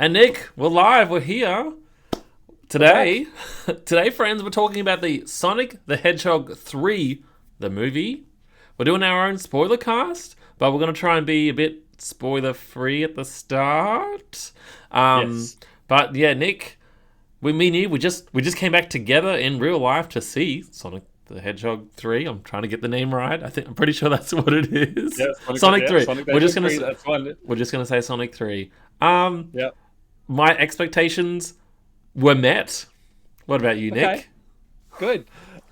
And Nick, we're live. We're here today. Today, friends, we're talking about the Sonic the Hedgehog 3, the movie. We're doing our own spoiler cast, but we're going to try and be a bit spoiler free at the start. Yes. But yeah, Nick, me and you, we just came back together in real life to see Sonic the Hedgehog 3. I'm trying to get the name right. I'm pretty sure that's what it is. Yeah, Sonic 3. Sonic the We're just Hedgehog gonna 3, that's one. we're just gonna say Sonic 3. Yeah. My expectations were met. What about you, Okay. Nick? Good.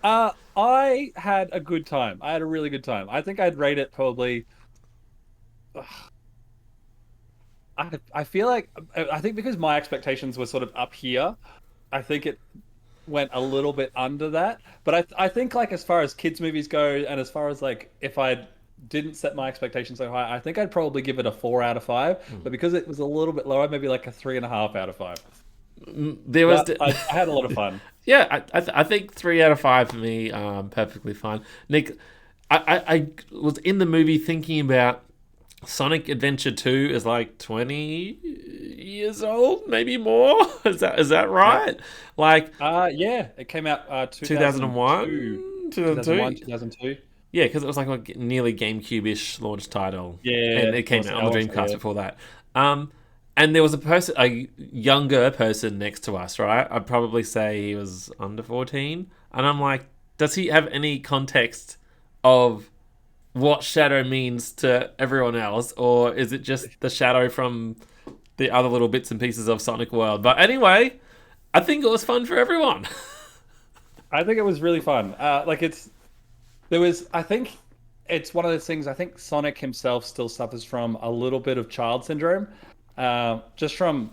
I had a good time. I had a really good time. I think I'd rate it probably. I feel like I think because my expectations were sort of up here, I think it went a little bit under that. But I think like as far as kids movies go, and as far as like if I didn't set my expectations so high, I think I'd probably give it a 4 out of 5. But because it was a little bit lower, maybe like a 3.5 out of 5. There was, But I had a lot of fun. yeah, I think 3 out of 5 for me, perfectly fine. Nick, I was in the movie thinking about Sonic Adventure 2 is like 20 years old, maybe more. Is that Yeah. right? Like Yeah, it came out 2002, 2001, 2001, 2002. 2002. Yeah, because it was like a nearly GameCube-ish launch title, and Yeah, it came out on I the watched that, Dreamcast yeah. before that. And there was a younger person next to us, right? I'd probably say he was under 14, and I'm like, does he have any context of what Shadow means to everyone else, or is it just the Shadow from the other little bits and pieces of Sonic World? But anyway, I think it was fun for everyone. I think it was really fun. I think it's one of those things. I think Sonic himself still suffers from a little bit of child syndrome, just from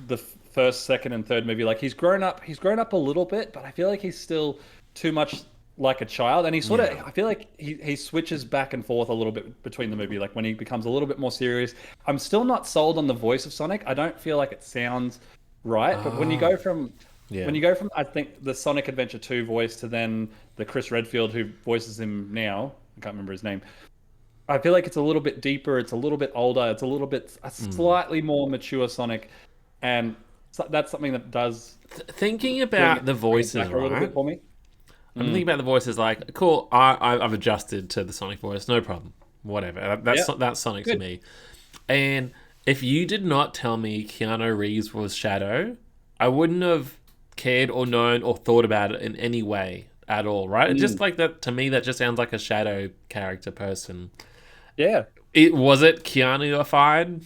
the first, second, and third movie. Like he's grown up a little bit, but I feel like he's still too much like a child. And he sort of, Yeah. I feel like he switches back and forth a little bit between the movie. Like when he becomes a little bit more serious, I'm still not sold on the voice of Sonic. I don't feel like it sounds right. But Ah, when yeah. you go from I think the Sonic Adventure 2 voice to then the Chris Redfield who voices him now, I can't remember his name. I feel like it's a little bit deeper, it's a little bit older, it's a little bit a Mm. slightly more mature Sonic, and that's something that does Thinking bring about the bring it voices, back a little right? bit for me. I'm thinking Mm. about the voices like, cool, I've adjusted to the Sonic voice, no problem. Whatever. Yeah, That's Sonic to good. me. And if you did not tell me Keanu Reeves was Shadow, I wouldn't have cared or known or thought about it in any way at all, right? It just Mm. like that to me that just sounds like a Shadow character person. Yeah, It Keanu-ified?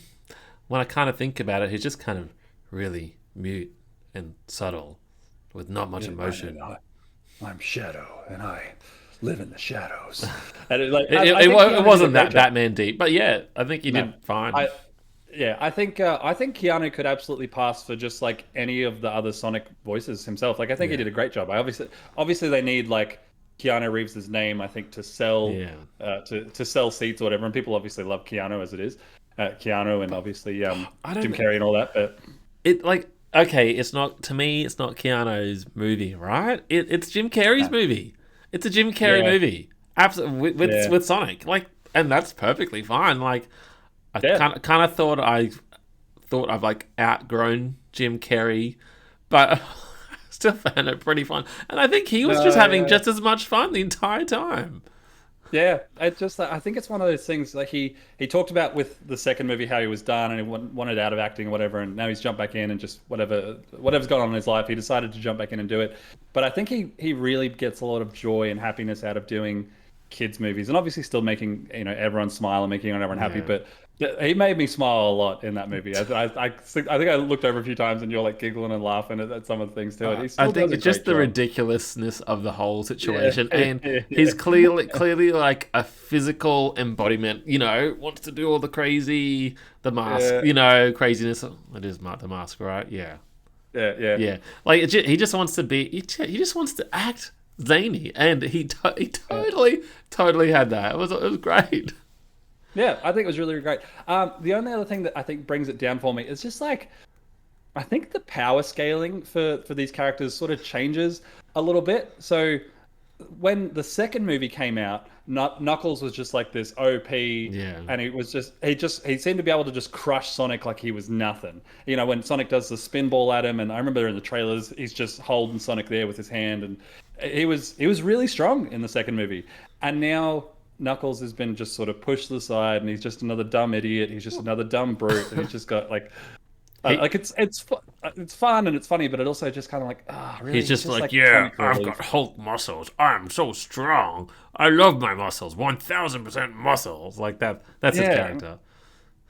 When I kind of think about it, he's just kind of really mute and subtle with not much yeah. emotion. I'm Shadow, and I live in the shadows. And like I It think it Keanu did a wasn't great that job. Batman deep, but yeah, I think he No, did fine. I yeah, I think Keanu could absolutely pass for just like any of the other Sonic voices himself. Like I think he Yeah, did a great job. I obviously they need like Keanu Reeves's name, I think, to sell yeah. to sell seats or whatever. And people obviously love Keanu as it is, Keanu and obviously I Jim don't. Carrey and all that. But It like okay, it's not to me. It's not Keanu's movie, right? It's Jim Carrey's no. movie. It's a Jim Carrey Yeah, movie, absolutely yeah, with Sonic. Like, and that's perfectly fine. Like, I yeah, kind of thought I've like outgrown Jim Carrey, but still found it pretty fun. And I think he was just no, having yeah. just as much fun the entire time. Yeah, it just I think it's one of those things like he talked about with the second movie how he was done and he wanted out of acting or whatever, and now he's jumped back in and just whatever's gone on in his life, he decided to jump back in and do it. But I think he really gets a lot of joy and happiness out of doing kids movies, and obviously still making everyone smile and making everyone happy. Yeah. But he made me smile a lot in that movie. I think I looked over a few times and you're like giggling and laughing at some of the things too. And he I still think does a it's just great the job. ridiculousness of the whole Yeah, situation, and he's yeah, clearly like a physical embodiment. Wants to do all the mask, yeah, craziness. It is the mask, right? Yeah, yeah, yeah. yeah. Like he just wants to be. He just wants to act zany, and he Yeah. totally had that. It was great. Yeah, I think it was really great. The only other thing that I think brings it down for me is just like I think the power scaling for these characters sort of changes a little bit. So when the second movie came out, Knuckles was just like this OP, Yeah. and he seemed to be able to just crush Sonic like he was nothing. You know, when Sonic does the spin ball at him, and I remember in the trailers, he's just holding Sonic there with his hand, and he was really strong in the second movie. And now Knuckles has been just sort of pushed to the side, and he's just another dumb idiot. He's just another dumb brute, and he's just got like it's fun and it's funny, but it also just kind of like, really? He's just like, yeah, I've got Hulk muscles. I'm so strong. I love my muscles. 1000% muscles. Like that. That's his character.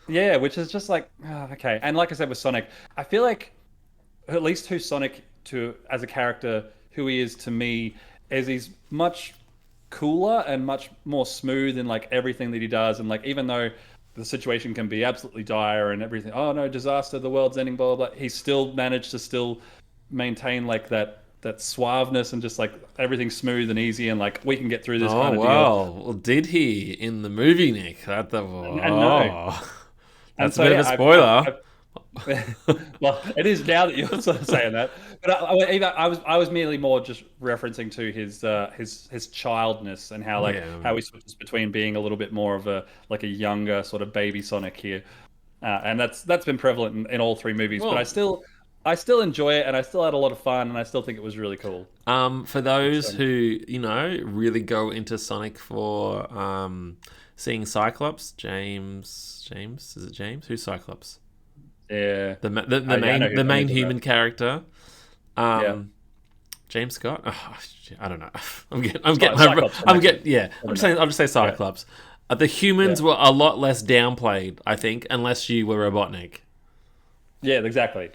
Yeah, which is just like, okay. And like I said with Sonic, I feel like at least who Sonic to as a character, who he is to me, is he's much cooler and much more smooth in like everything that he does. And like, even though the situation can be absolutely dire and everything, oh no, disaster, the world's ending, blah blah blah, he still managed to still maintain like that suaveness and just like everything's smooth and easy, and like we can get through this kind of deal. Well, did he in the movie, Nick? And no. That's a bit of a spoiler. Well, it is now that you're sort of saying that. But I was merely more just referencing to his childness and how how he switches between being a little bit more of a younger sort of baby Sonic here, and that's been prevalent in all three movies. But I still enjoy it, and I still had a lot of fun, and I still think it was really cool. For those who really go into Sonic for seeing Cyclops, James, is it James? Who's Cyclops? Yeah, the main human character. James Scott. Oh, I don't know. I'm just saying Cyclops. Yeah. The humans were a lot less downplayed, I think, unless you were Robotnik. Yeah, exactly.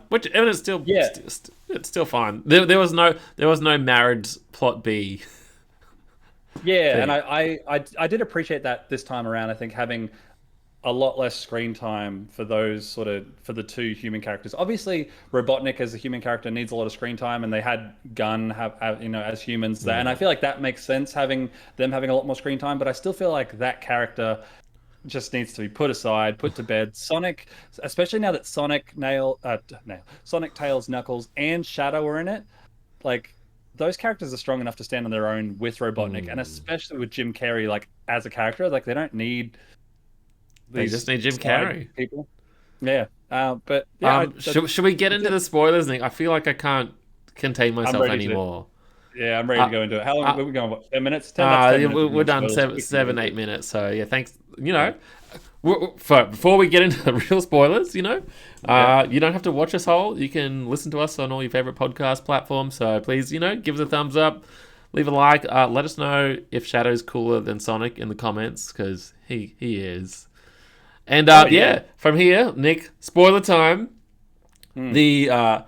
Which and it's still it's still fine. There was no marriage plot B. Yeah, thing. and I did appreciate that this time around. I think having a lot less screen time for the two human characters. Obviously, Robotnik as a human character needs a lot of screen time, and they had Gunn have as humans there, and I feel like that makes sense having a lot more screen time. But I still feel like that character just needs to be put aside, put to bed. Sonic, especially now that Sonic, Tails, Knuckles, and Shadow are in it, like those characters are strong enough to stand on their own with Robotnik, and especially with Jim Carrey, like as a character, like they don't need. They just need Jim Carrey. People. Yeah. But should we get into the spoilers, Nick? I feel like I can't contain myself anymore. I'm ready to go into it. How long are we going? What, 10 minutes? 10 minutes? We're done 8 minutes. So yeah, thanks. Before we get into the real spoilers, you don't have to watch us whole. You can listen to us on all your favorite podcast platforms. So please, give us a thumbs up, leave a like. Let us know if Shadow's cooler than Sonic in the comments, because he is. And from here, Nick, spoiler time. The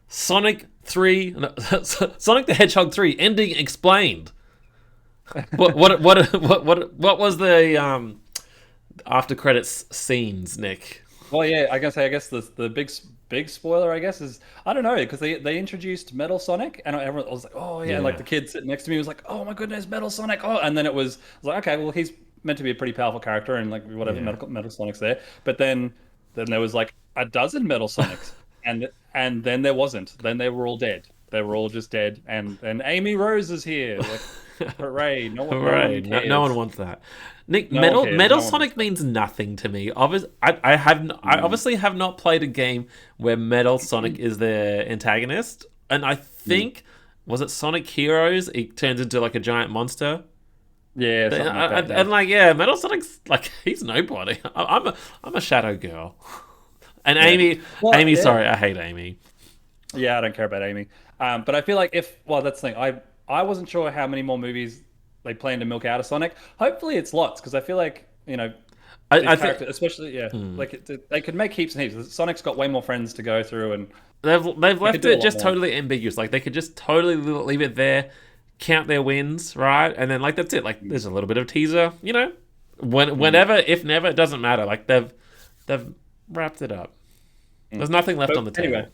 Sonic the Hedgehog 3 ending explained. What was the after credits scenes, Nick? Well, yeah, I guess the big spoiler, I guess, is I don't know, because they introduced Metal Sonic, and everyone was like, oh yeah, like the kid sitting next to me was like, oh my goodness, Metal Sonic, and then I was like, okay, well he's meant to be a pretty powerful character, and like whatever, Metal Sonic's there, but then there was like a dozen Metal Sonics, and then there wasn't. Then they were all dead. They were all just dead, and Amy Rose is here. Like, hooray! No one wants that. Nick, Metal Sonic means nothing to me. I obviously have not played a game where Metal Sonic is their antagonist, and I think was it Sonic Heroes? It turns into like a giant monster. Yeah, Metal Sonic's like he's nobody. I'm a Shadow girl, and Amy. Sorry, I hate Amy. Yeah, I don't care about Amy. But I feel like that's the thing. I wasn't sure how many more movies they plan to milk out of Sonic. Hopefully, it's lots, because I feel like I think especially they could make heaps and heaps. Sonic's got way more friends to go through, and they've left it just totally ambiguous. Like they could just totally leave it there. Count their wins, right? And then that's it. Like there's a little bit of teaser, whenever, if never, it doesn't matter. Like they've wrapped it up. There's nothing left on the table. Anyway,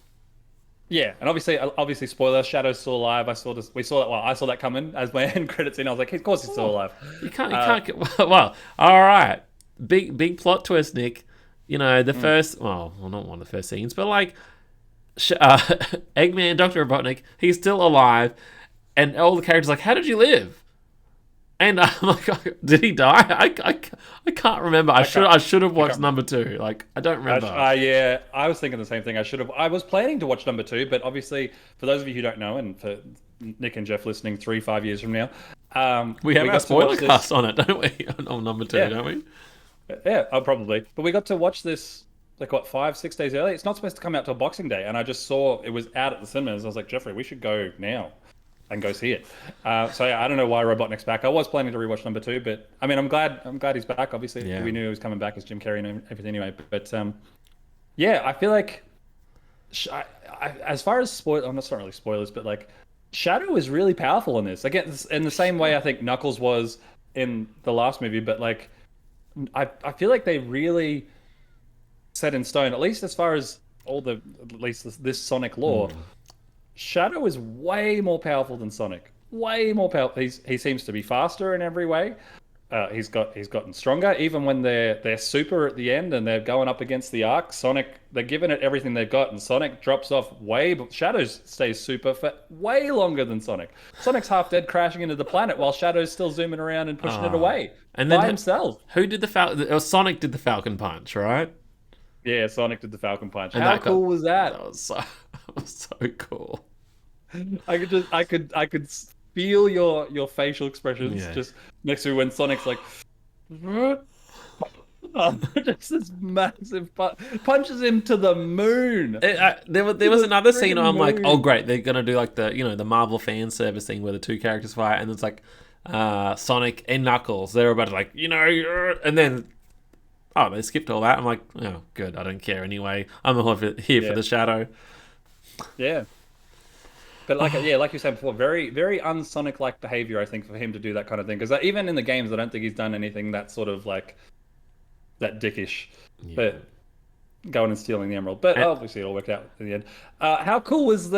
yeah, and obviously, spoiler: Shadow's still alive. I saw that. Well, I saw that coming as my end credits in. I was like, of course he's still alive. You can't get. Well, all right. Big plot twist, Nick. The first. Well, not one of the first scenes, but like, Eggman, Dr. Robotnik, he's still alive. and all the characters are like, how did you live? And I'm like, did he die? I can't remember. I should have watched number 2. Like, I don't remember. Yeah, I was thinking the same thing. I was planning to watch number 2, but obviously, for those of you who don't know, and for Nick and Jeff listening 5 years from now, we have our Spoilercast on it, don't we? On number 2, don't we? Yeah, probably. But we got to watch this, like, 5-6 days early. It's not supposed to come out till Boxing Day, and I just saw it was out at the cinemas. I was like, Jeffrey, we should go now and go see it. So yeah, I don't know why Robotnik's back. I was planning to rewatch number 2, but I mean, I'm glad he's back. Obviously, we knew he was coming back as Jim Carrey and everything anyway. But yeah, I feel like as far as that's not really spoilers, but like Shadow is really powerful in this. Again, in the same way I think Knuckles was in the last movie, but like I feel like they really set in stone, at least as far as this Sonic lore. Shadow is way more powerful than Sonic. Way more powerful. He seems to be faster in every way. He's gotten stronger. Even when they're super at the end and they're going up against the Ark, Sonic, they're giving it everything they've got, and Sonic drops off but Shadow stays super for way longer than Sonic. Sonic's half dead, crashing into the planet, while Shadow's still zooming around and pushing it away and by himself. Who did the Falcon? Sonic did the Falcon Punch, right? Yeah, Sonic did the Falcon Punch. And how cool was that? That was so cool. I could feel your facial expressions just next to when Sonic's like, just this massive punches him to the moon. There was another scene where I'm like, oh great, they're gonna do like the Marvel fan service thing where the two characters fight, and it's like Sonic and Knuckles. They're about to like and then they skipped all that. I'm like, oh good, I don't care anyway. I'm here for the Shadow. Yeah. But like you said before, very, very un-Sonic-like behavior, I think, for him to do that kind of thing. Because even in the games, I don't think he's done anything that sort of like that dickish. Yeah. But going and stealing the emerald. But obviously, it all worked out in the end. How cool was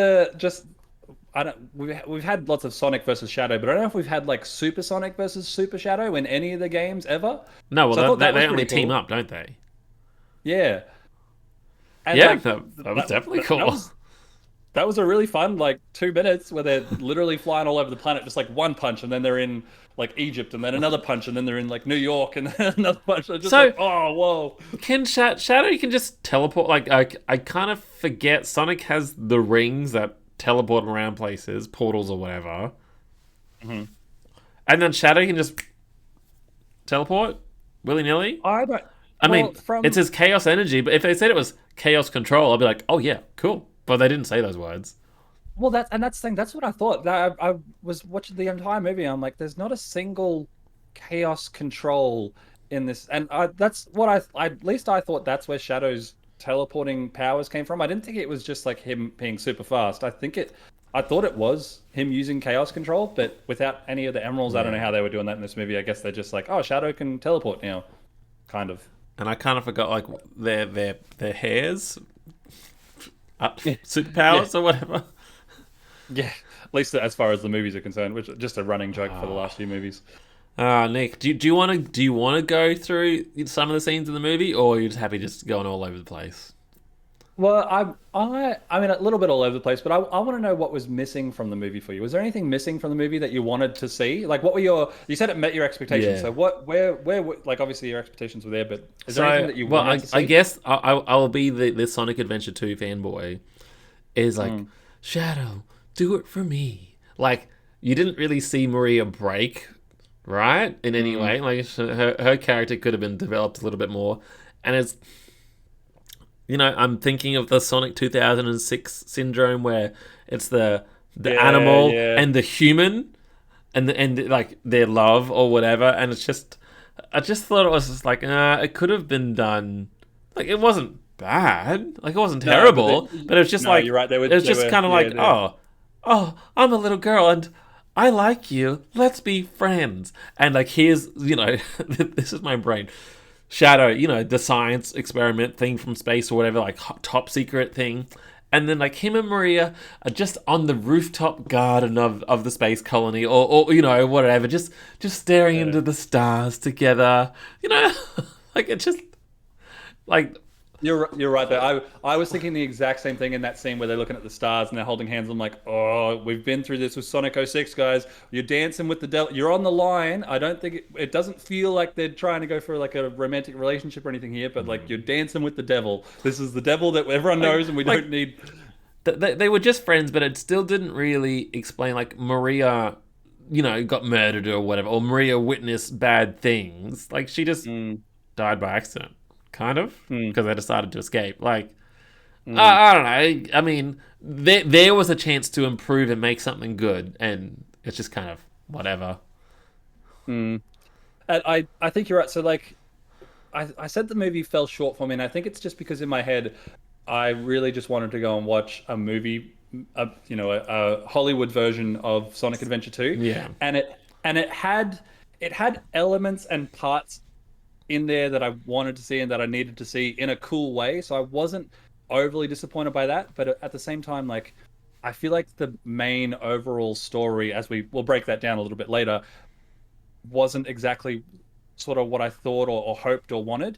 we've had lots of Sonic versus Shadow, but I don't know if we've had like Super Sonic versus Super Shadow in any of the games ever. No, well, they only team up, don't they? Yeah. And that was definitely cool. That was a really fun, 2 minutes where they're literally flying all over the planet, just like one punch, and then they're in Egypt, and then another punch, and then they're in New York, and then another punch. Oh, whoa! Can Shadow? You can just teleport. I kind of forget Sonic has the rings that teleport around places, portals or whatever, and then Shadow can just teleport willy nilly. I mean, it says chaos energy, but if they said it was chaos control, I'd be like, oh yeah, cool. But they didn't say those words. Well, that's the thing. That's what I thought. I was watching the entire movie. I'm like, there's not a single chaos control in this, and that's what at least I thought that's where Shadow's teleporting powers came from. I didn't think it was just like him being super fast. I thought it was him using chaos control, but without any of the emeralds. Yeah. I don't know how they were doing that in this movie. I guess they're just like, oh, Shadow can teleport now, kind of. And I kind of forgot their hairs. Superpowers or whatever. Yeah, at least as far as the movies are concerned, which is just a running joke for the last few movies. Nick, do you want to go through some of the scenes in the movie, or are you just happy just going all over the place? Well, I mean a little bit all over the place, but I want to know what was missing from the movie for you. Was there anything missing from the movie that you wanted to see? Like, what were you said it met your expectations. Yeah. So where obviously your expectations were there, but is there anything that you wanted to see? I guess I'll be the Sonic Adventure 2 fanboy. Is like, Shadow, do it for me. Like, you didn't really see Maria break, right? In any way. Like, her character could have been developed a little bit more. And it's, I'm thinking of the Sonic 2006 syndrome where it's the animal and the human and their love or whatever. And it's just, I just thought it was just like, it could have been done. Like, it wasn't bad. Like, it wasn't terrible, but it was just you're right. It was just kind of oh, I'm a little girl and I like you. Let's be friends. And here's, this is my brain. Shadow, the science experiment thing from space or whatever, top secret thing. And then him and Maria are just on the rooftop garden of the space colony or whatever, just staring into the stars together. It just You're right there. I was thinking the exact same thing in that scene where they're looking at the stars and they're holding hands. I'm like, oh, we've been through this with Sonic 06, guys. You're dancing with the devil. You're on the line. I don't think it doesn't feel like they're trying to go for like a romantic relationship or anything here, but like you're dancing with the devil. This is the devil that everyone knows, and we don't need. They were just friends, but it still didn't really explain like Maria, got murdered or whatever, or Maria witnessed bad things. Like she just died by accident, kind of, because they decided to escape. Like I don't know. I mean, there was a chance to improve and make something good, and it's just kind of whatever. And I think you're right. So like, I said the movie fell short for me, and I think it's just because in my head, I really just wanted to go and watch a movie, a Hollywood version of Sonic Adventure 2. Yeah. And it had elements and parts in there that I wanted to see and that I needed to see in a cool way. So I wasn't overly disappointed by that, but at the same time, like I feel like the main overall story, as we'll break that down a little bit later, wasn't exactly sort of what I thought or hoped or wanted.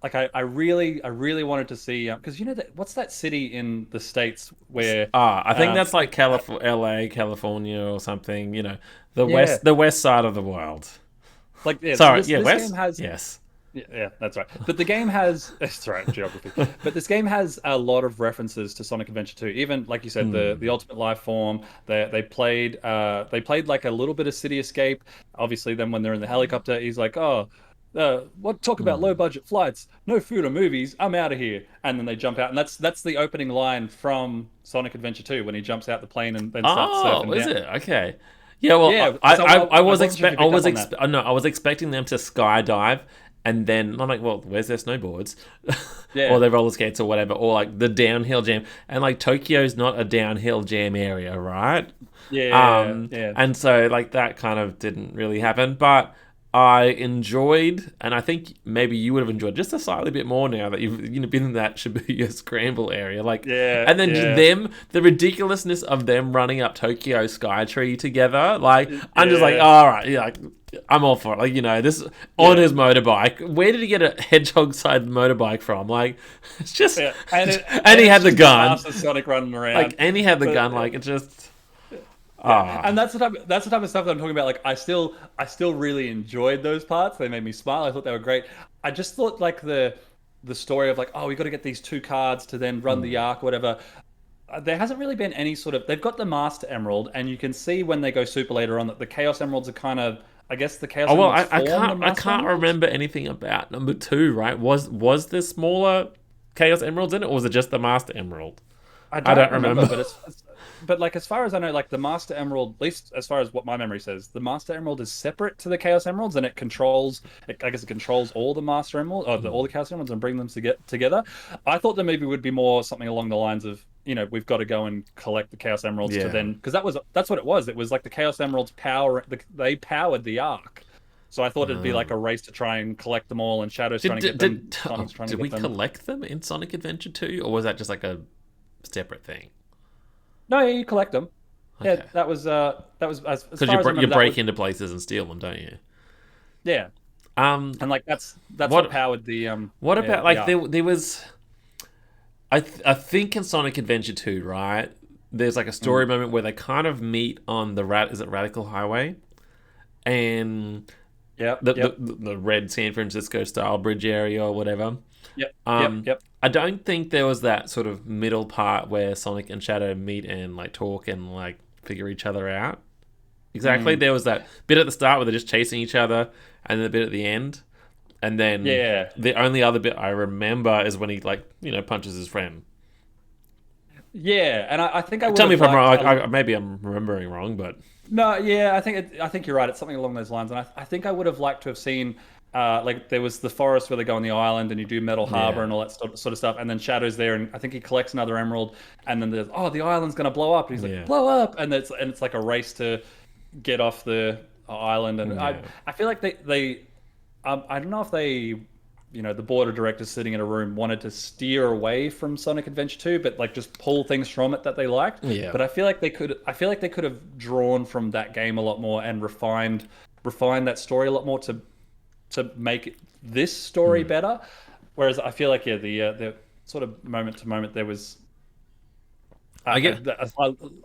Like I really wanted to see because what's that city in the States where I think that's like LA, California or something. The west side of the world. Like yeah, sorry, so this west. Game has, yes. Yeah, that's right. But the game has that's right, geography. But this game has a lot of references to Sonic Adventure 2. Even like you said, the Ultimate Life Form. They played like a little bit of City Escape. Obviously, then when they're in the helicopter, he's like, oh. Talk about low budget flights, no food or movies, I'm out of here. And then they jump out, and that's the opening line from Sonic Adventure 2 when he jumps out the plane and then starts surfing. Oh, is it? Okay. Yeah, well, yeah, I was expecting them to skydive, and then I'm like, well, where's their snowboards? Or their roller skates or whatever, or like the downhill jam. And like Tokyo's not a downhill jam area, right? Yeah. And so like that kind of didn't really happen, but I enjoyed, and I think maybe you would have enjoyed just a slightly bit more now that you've been in that Shibuya Scramble area, like, and then the ridiculousness of them running up Tokyo Skytree together, like, I'm just like, all right, yeah, like, I'm all for it, like, this on his motorbike. Where did he get a hedgehog-sized motorbike from? Like, it's just, and he had the gun, Sonic running around, like, and he had the gun, like, it just. And that's the type of stuff that I'm talking about. Like I still really enjoyed those parts. They made me smile. I thought they were great. I just thought like the story of like, oh, we got to get these 2 cards to then run the arc or whatever. There hasn't really been any sort of. They've got the Master Emerald, and you can see when they go super later on that the Chaos Emeralds are kind of. I guess the Chaos. Oh well, Emeralds I can't remember anything about number 2. Right? Was there smaller Chaos Emeralds in it, or was it just the Master Emerald? I don't remember, but like as far as I know, like the Master Emerald, at least as far as what my memory says, the Master Emerald is separate to the Chaos Emeralds, and it controls all the Master Emerald or all the Chaos Emeralds and bring them together. I thought the movie would be more something along the lines of, we've got to go and collect the Chaos Emeralds to then, because that's what it was. It was like the Chaos Emeralds they powered the Ark. So I thought it'd be like a race to try and collect them all, and Shadow's trying to get them. Did we collect them in Sonic Adventure 2, or was that just like a separate thing? No, yeah, you collect them. Okay. Yeah, that was as because you break into places and steal them, don't you? Yeah. And like that's what powered the What about like there was, I think in Sonic Adventure 2, right? There's like a story moment where they kind of meet on the Radical Highway, and the red San Francisco style bridge area or whatever. Yep. I don't think there was that sort of middle part where Sonic and Shadow meet and like talk and like figure each other out. Exactly. There was that bit at the start where they're just chasing each other, and then the bit at the end, and then the only other bit I remember is when he like punches his friend. Yeah, and I think I would tell me if I'm wrong. Maybe I'm remembering wrong, but no, yeah, I think you're right. It's something along those lines, and I think I would have liked to have seen. Like there was the forest where they go on the island and you do Metal Harbor and all that sort of stuff, and then Shadow's there, and I think he collects another emerald, and then there's the island's gonna blow up, and he's like blow up, and it's like a race to get off the island, and I feel like they I don't know if they the board of directors sitting in a room wanted to steer away from Sonic Adventure 2, but like just pull things from it that they liked. Yeah. But I feel like they could have drawn from that game a lot more and refined that story a lot more to make this story better. Whereas I feel like the sort of moment to moment there was I get.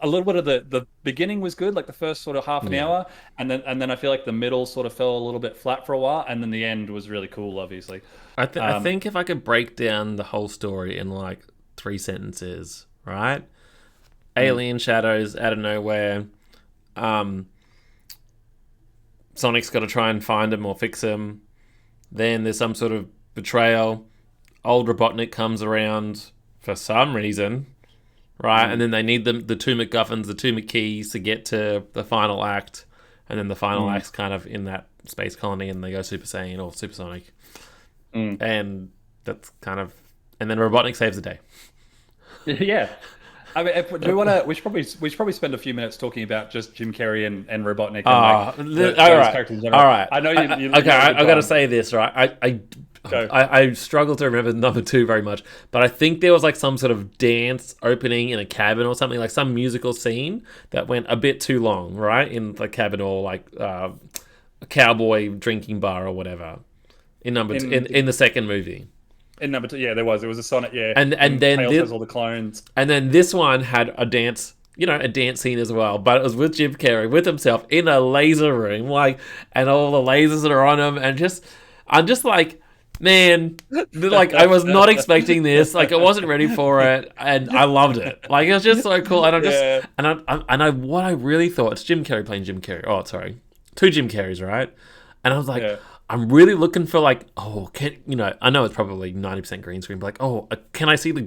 a little bit of the beginning was good, like the first sort of half an Yeah. hour, and then I feel like the middle sort of fell a little bit flat for a while, and then the end was really cool, obviously. I Um, think if I could break down the whole story in like 3 sentences, right? mm, Alien shadows out of nowhere. Um, Sonic's got to try and find him or fix him. Then there's some sort of betrayal. Old Robotnik comes around for some reason, right? And mm, then they need the two MacGuffins, the two McKeys to get to the final act. And then the final mm, act's kind of in that space colony and they go Super Saiyan or Supersonic. mm. And that's kind of. And then Robotnik saves the day. Yeah. I mean, do we want to? We should probably spend a few minutes talking about just Jim Carrey and Robotnik and like Ah, all those right, characters in all general. right. I know Okay, you had a good I got to time. say this, right? Go. I struggle to remember number two very much, but I think there was like some sort of dance opening in a cabin or something, like some musical scene that went a bit too long, right? In the cabin or like a cowboy drinking bar or whatever. In number two, In in the second movie, in number two, yeah, there was. It was a Sonic, yeah, and when then Tails this, has all the clones. and then this one had a dance, a dance scene as well, but it was with Jim Carrey, with himself in a laser room, like, and all the lasers that are on him, and I'm just like, man, like, I was not expecting this, like, I wasn't ready for it, and I loved it. Like, it was just so cool, and Yeah, what I really thought, it's Jim Carrey playing Jim Carrey. Oh, sorry, two Jim Carreys, right? And I was like, yeah, I'm really looking for like, I know it's probably 90% green screen, but like, can I see the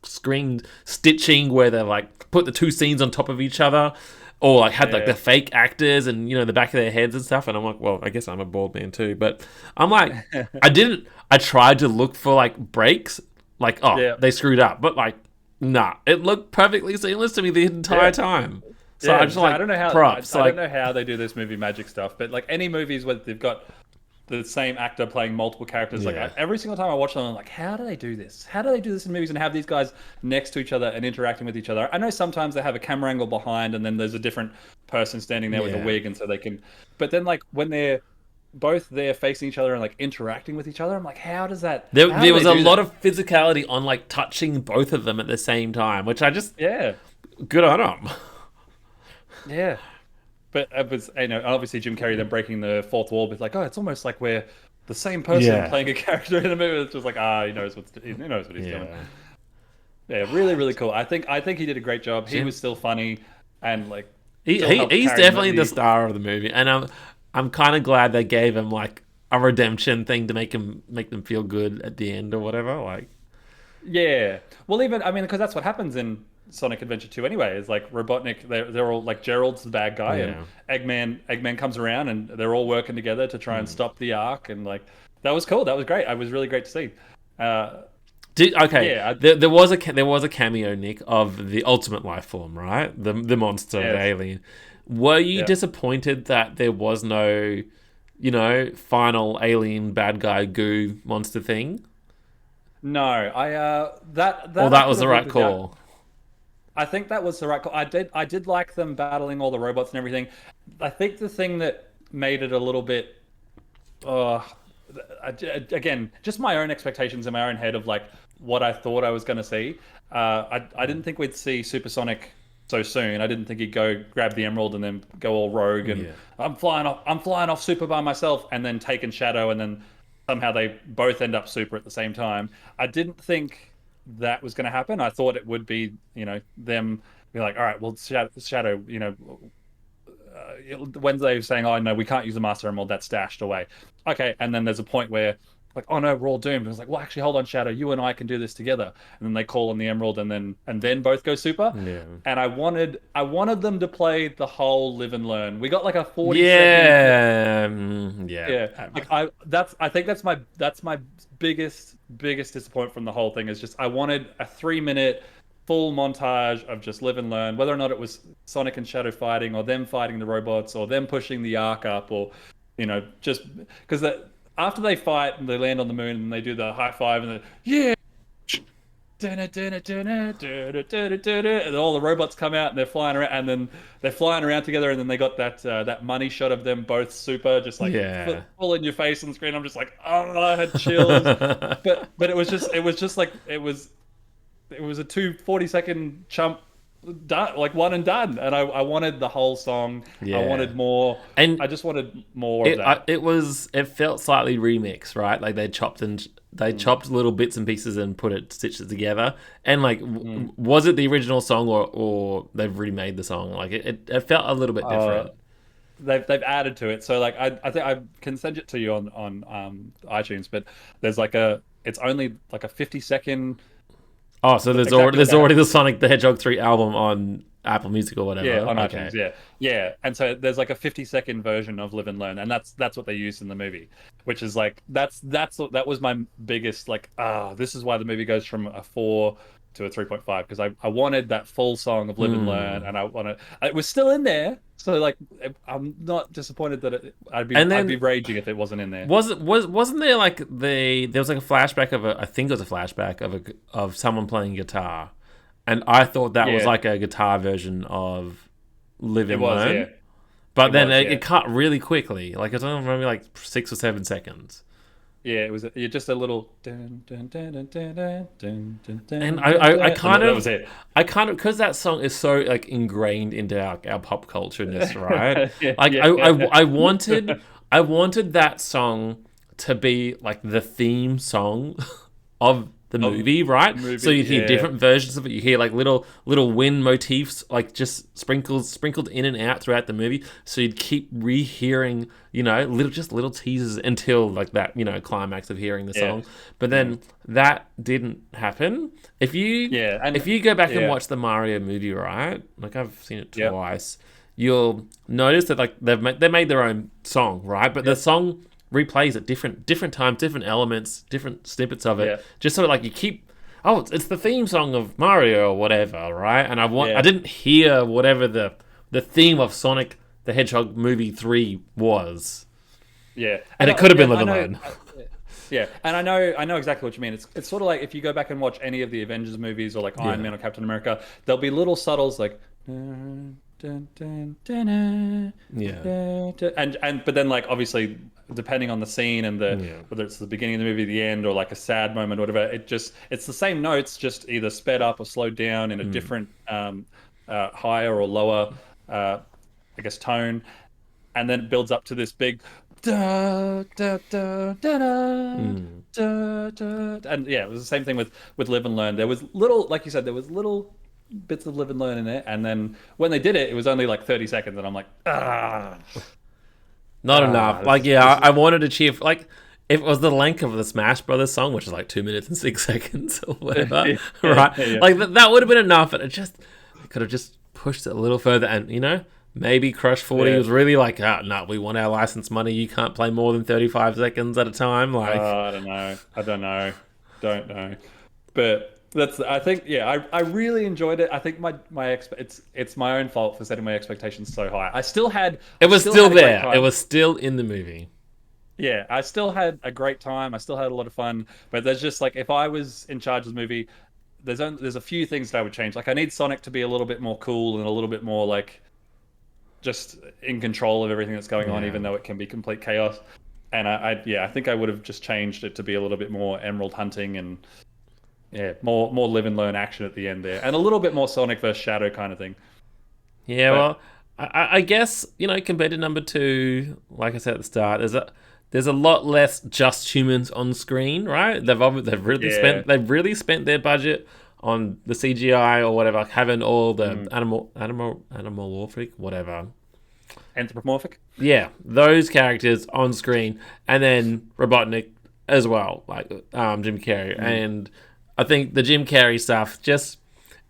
screen stitching where they like put the two scenes on top of each other, or like had like yeah, the fake actors and the back of their heads and stuff? And I'm like, well, I guess I'm a bald man too, but I'm like, I tried to look for like breaks, like, yeah, they screwed up, but like, nah, it looked perfectly seamless to me the entire yeah. time. So I Yeah, just so I like don't know how props, I don't like, know how they do this movie magic stuff, but like any movies where they've got the same actor playing multiple characters, like yeah. every single time I watch them, I'm like, how do they do this? How do they do this in movies and have these guys next to each other and interacting with each other? I know sometimes they have a camera angle behind, and then there's a different person standing there with a Yeah. wig, and so they can. But then like when they're both there facing each other and like interacting with each other, I'm like, how does that? How There do was they a do lot that? of physicality on like touching both of them at the same time, which I just Yeah, good on them. yeah. But it was, obviously Jim Carrey then breaking the fourth wall with like, oh, it's almost like we're the same person Yeah, playing a character in a movie. It's just like, he knows what he's doing. yeah. Yeah, really, really cool. I think he did a great job. He Jim, was still funny and like he, still he helped he's carry the definitely the movie. star of the movie, and I'm kind of glad they gave him like a redemption thing to make them feel good at the end or whatever. Like, Yeah. Well, even I mean, because that's what happens in Sonic Adventure 2 anyway. Is like Robotnik, they're all like Gerald's the bad guy, and yeah. Eggman comes around, and they're all working together to try and Hmm. stop the Ark, and like that was cool. That was great. I was really great to see. Uh, Okay, yeah, there was a cameo, Nick, of the ultimate life form, right? The monster, the yes, alien. Were you yeah. disappointed that there was no, final alien bad guy goo monster thing? No, I that Or that I that could was the have lived right without. call? I think that was the right call. I did like them battling all the robots and everything. I think the thing that made it a little bit uh again, just my own expectations in my own head of like what I thought I was going to see. I didn't think we'd see Supersonic so soon. I didn't think he'd go grab the emerald and then go all rogue and Yeah. I'm flying off super by myself, and then taking Shadow, and then somehow they both end up super at the same time. I didn't think that was going to happen. I thought it would be, them be like, all right, well, Shadow, Wednesday was saying, "Oh no, we can't use the Master Emerald. That's stashed away." Okay, and then there's a point where, like, "Oh no, we're all doomed." And it's like, "Well, actually, hold on, Shadow. You and I can do this together." And then they call on the Emerald, and then both go super. Yeah. And I wanted them to play the whole live and learn. We got like a 40 second. Yeah. Yeah. Yeah, like I think that's my biggest disappointment from the whole thing is just I wanted a 3 minute full montage of just live and learn, whether or not it was Sonic and Shadow fighting, or them fighting the robots, or them pushing the Ark up, or just because after they fight and they land on the moon and they do the high five and the yeah, and all the robots come out and they're flying around, and then they're flying around together, and then they got that money shot of them both super just like Yeah. full in your face on the screen. I'm just like, oh, I had chills. But it was just like it was a 2 40-second chump done, like one and done, and I wanted the whole song. I Yeah. wanted more. And I just wanted more of that. it felt slightly remixed, right? Like they chopped little bits and pieces and stitched it together. And like, was it the original song or they've remade the song? Like it felt a little bit different. They've added to it. So like I think I can send it to you on iTunes, but there's like it's only like a 50-second. Oh, so there's already the Sonic the Hedgehog 3 album on Apple Music or whatever. Yeah, on Okay. iTunes. Yeah. And so there's like a 50-second version of Live and Learn, and that's what they used in the movie, which is like that was my biggest like this is why the movie goes from a 4 to a 3.5, because I wanted that full song of Live and Learn, and it was still in there. So like I'm not disappointed that I'd be raging if it wasn't in there. Wasn't there like there was like a flashback I think it was a flashback of someone playing guitar, and I thought that was like a guitar version of Live and Learn. Yeah. But then it cut really quickly. Like it's only maybe like 6 or 7 seconds. Yeah, it was just a little dun, dun, dun, dun, dun, dun, dun, dun, dun, and I kind that of was it. I kind of, because that song is so like ingrained into our pop culture-ness, right? Yeah, Like yeah. I wanted that song to be like the theme song of the movie, right? So you hear different versions of it. You hear like little wind motifs, like just sprinkled in and out throughout the movie. So you'd keep rehearing, little teasers until like that, climax of hearing the song. But then that didn't happen. If you go back and watch the Mario movie, right? Like I've seen it twice. You'll notice that like they made their own song, right? But the song replays at different times, different elements, different snippets of it, just so like you keep. Oh, it's the theme song of Mario or whatever, right? And I didn't hear whatever the theme of Sonic the Hedgehog movie 3 was. Yeah, and it could have been Live and Learn. Yeah, and I know exactly what you mean. It's sort of like if you go back and watch any of the Avengers movies or like Iron Man or Captain America, there'll be little subtles like. Dun, dun, dun, dun, dun, and but then like obviously depending on the scene and whether it's the beginning of the movie, the end, or like a sad moment or whatever, it's the same notes, just either sped up or slowed down in a different higher or lower I guess tone, and then it builds up to this big da, da, da, da, da, da, da. And it was the same thing with Live and Learn. There was little, like you said, there was little bits of Live and Learn in it, and then when they did it was only like 30 seconds, and I'm like, not enough. Like I wanted to cheer for, like if it was the length of the Smash Brothers song, which is like 2 minutes and 6 seconds or whatever, right? Like that would have been enough, and it could have just pushed it a little further, and maybe Crush 40 was really like, no, we want our license money. You can't play more than 35 seconds at a time. Like, I don't know, but I think I really enjoyed it. I think it's my own fault for setting my expectations so high. It was still there. It was still in the movie. Yeah, I still had a great time. I still had a lot of fun. But there's just like, if I was in charge of the movie, there's a few things that I would change. Like I need Sonic to be a little bit more cool and a little bit more like just in control of everything that's going on, even though it can be complete chaos. And I think I would have just changed it to be a little bit more emerald hunting and more Live and Learn action at the end there, and a little bit more Sonic versus Shadow kind of thing. Yeah, well, I guess compared to number 2, like I said at the start, there's a lot less just humans on screen, right? They've really spent their budget on the CGI or whatever, like having all the animalmorphic, whatever. Anthropomorphic? Yeah, those characters on screen, and then Robotnik as well, like Jim Carrey. And I think the Jim Carrey stuff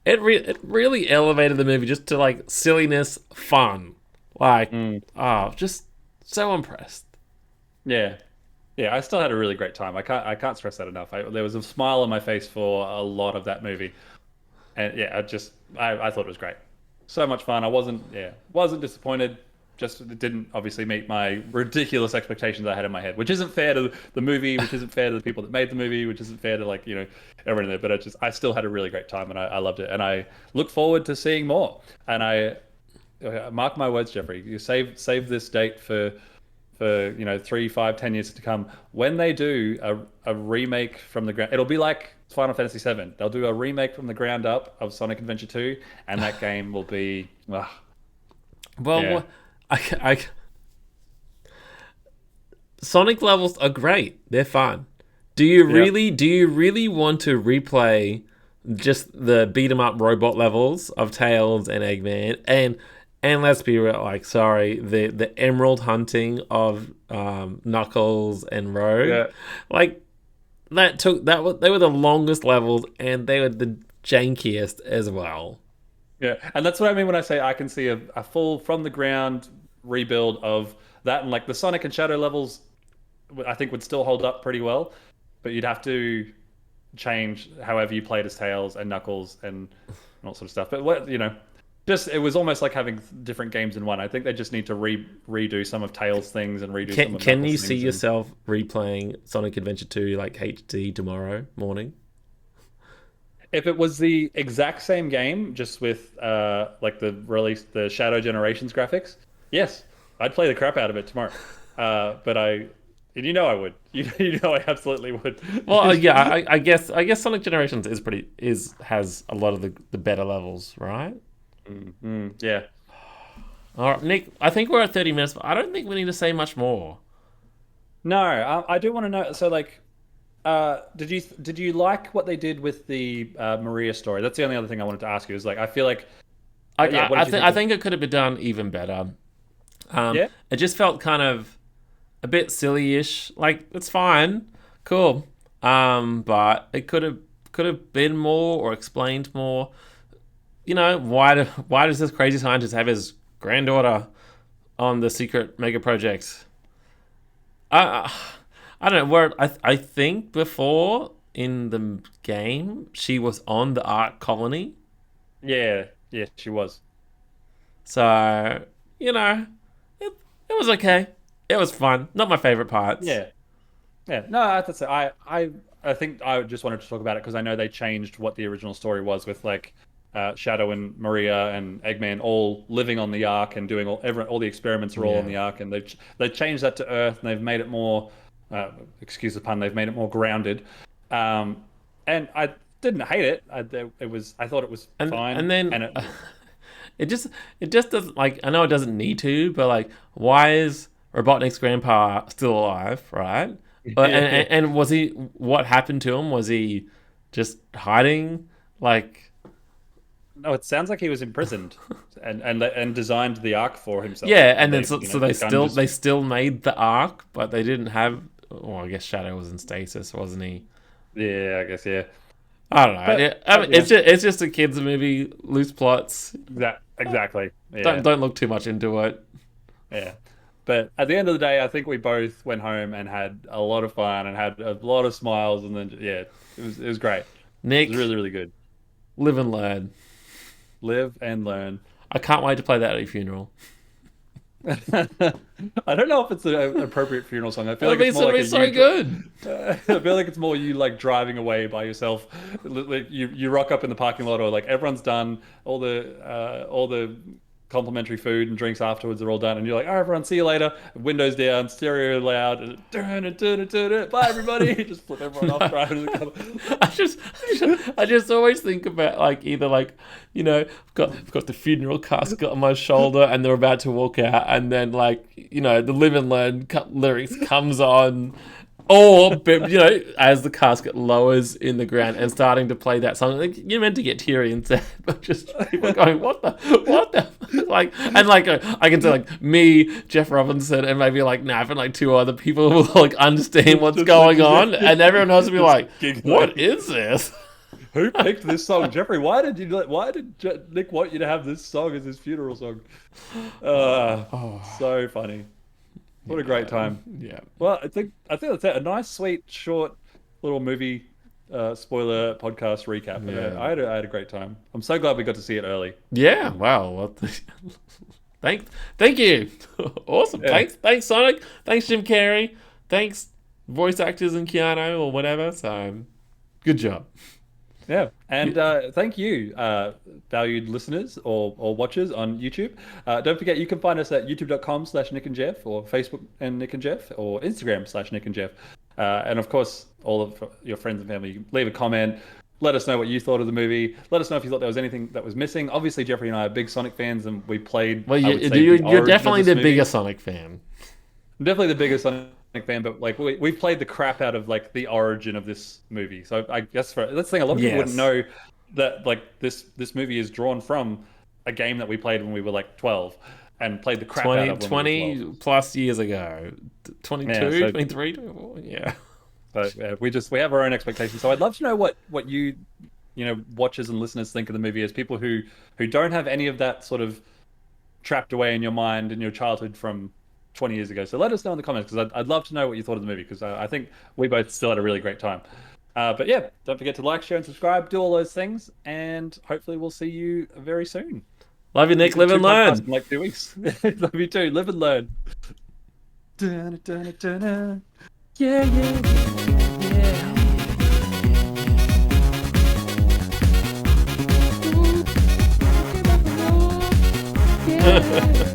it really elevated the movie just to like silliness, fun. Like, just so impressed. Yeah. Yeah, I still had a really great time. I can't stress that enough. There was a smile on my face for a lot of that movie. And I thought it was great. So much fun. I wasn't disappointed. just didn't obviously meet my ridiculous expectations I had in my head, which isn't fair to the movie, which isn't fair to the people that made the movie, which isn't fair to like everyone there. But I still had a really great time, and I loved it, and I look forward to seeing more. And I mark my words, Jeffrey, you save this date for 3, 5, 10 years to come. When they do a remake from the ground, it'll be like Final Fantasy VII. They'll do a remake from the ground up of Sonic Adventure 2, and that game will be well, yeah. Sonic levels are great. They're fun. Do you really want to replay just the beat 'em up robot levels of Tails and Eggman and let's be real, like, sorry, the emerald hunting of Knuckles and Rogue, like they were the longest levels and they were the jankiest as well. Yeah, and that's what I mean when I say I can see a full from the ground rebuild of that, and like the Sonic and Shadow levels, I think would still hold up pretty well, but you'd have to change however you played as Tails and Knuckles and all sort of stuff. But just it was almost like having different games in one. I think they just need to redo some of Tails things and redo some of Can Knuckles you see things yourself replaying Sonic Adventure 2 like HD tomorrow morning? If it was the exact same game, just with like the Shadow Generations graphics, yes, I'd play the crap out of it tomorrow. But I would. I absolutely would. Well, yeah, I guess Sonic Generations has a lot of the better levels, right? Yeah. All right, Nick, I think we're at 30 minutes, but I don't think we need to say much more. No, I do want to know. So, like, did you like what they did with the Maria story? That's the only other thing I wanted to ask you. Is like, I feel like, I think it could have been done even better. It just felt kind of a bit silly-ish. Like, it's fine, cool, but it could have been more or explained more. Why does this crazy scientist have his granddaughter on the secret mega project? I don't know. Where I think before in the game she was on the Ark colony. Yeah, she was. So it was okay. It was fun. Not my favorite parts. Yeah. No, that's it. I think I just wanted to talk about it because I know they changed what the original story was with like Shadow and Maria and Eggman all living on the Ark and doing all the experiments are all on the Ark, and they've changed that to Earth and they've made it more excuse the pun, they've made it more grounded. And I didn't hate it. I thought it was fine. And then it just doesn't, like, I know it doesn't need to, but like, why is Robotnik's grandpa still alive, right? And was he? What happened to him? Was he just hiding? Like, no, it sounds like he was imprisoned and designed the Ark for himself. Yeah, and then so they still made the Ark, but they didn't have. Well, I guess Shadow was in stasis, wasn't he? Yeah, I guess I don't know. It's just a kids movie, loose plots. Exactly. Yeah. Don't look too much into it. Yeah. But at the end of the day, I think we both went home and had a lot of fun and had a lot of smiles, and then it was great. Nick, it was really, really good. Live and learn. Live and learn. I can't wait to play that at your funeral. I don't know if it's an appropriate funeral song. I feel like it's more like so good. I feel like it's more you like driving away by yourself. Like you rock up in the parking lot, or like everyone's done, all the complimentary food and drinks afterwards are all done, and you're like, "Oh, everyone, see you later." Windows down, stereo loud, and bye everybody. Just flip everyone off driving to the car. I just always think about like either like I've got the funeral casket on my shoulder and they're about to walk out, and then like the Live and Learn lyrics comes on. Or, as the casket lowers in the ground and starting to play that song, like, you're meant to get teary and sad, but just people going, what the, like, and like, I can say like me, Jeff Robinson, and maybe like Nav and like two other people will like understand what's going on, and everyone else will be like, what is this? Who picked this song, Jeffrey? Why did Nick want you to have this song as his funeral song? So funny. What a great time. Yeah. Well, I think that's it. A nice, sweet, short little movie spoiler podcast recap. Yeah. I had a great time. I'm so glad we got to see it early. Yeah. Wow. Thank you. Awesome. Yeah. Thanks, Sonic. Thanks, Jim Carrey. Thanks, voice actors and Keanu or whatever. So, good job. Yeah, and thank you, valued listeners or watchers on YouTube. Don't forget, you can find us at youtube.com/Nick&Jeff or Facebook and Nick and Jeff or Instagram/Nick and Jeff. And of course, all of your friends and family, you can leave a comment. Let us know what you thought of the movie. Let us know if you thought there was anything that was missing. Obviously, Jeffrey and I are big Sonic fans, and we played. Well, I would say, you're the origin definitely of this the movie. bigger Sonic fan. I'm definitely the biggest Sonic fan, but like we've played the crap out of like the origin of this movie. So I guess that's the thing. A lot of people wouldn't know that like this movie is drawn from a game that we played when we were like 12 and played the crap out of when 20 we were 12. plus years ago. 22, 23, 24, yeah. So yeah, we have our own expectations. So I'd love to know what you watchers and listeners think of the movie as people who don't have any of that sort of trapped away in your mind in your childhood from 20 years ago. So let us know in the comments, because I'd love to know what you thought of the movie, because I think we both still had a really great time. But yeah, don't forget to like, share, and subscribe. Do all those things, and hopefully we'll see you very soon. Love you, Nick. Live and learn. In like 2 weeks. Love you too. Live and learn. Yeah, yeah.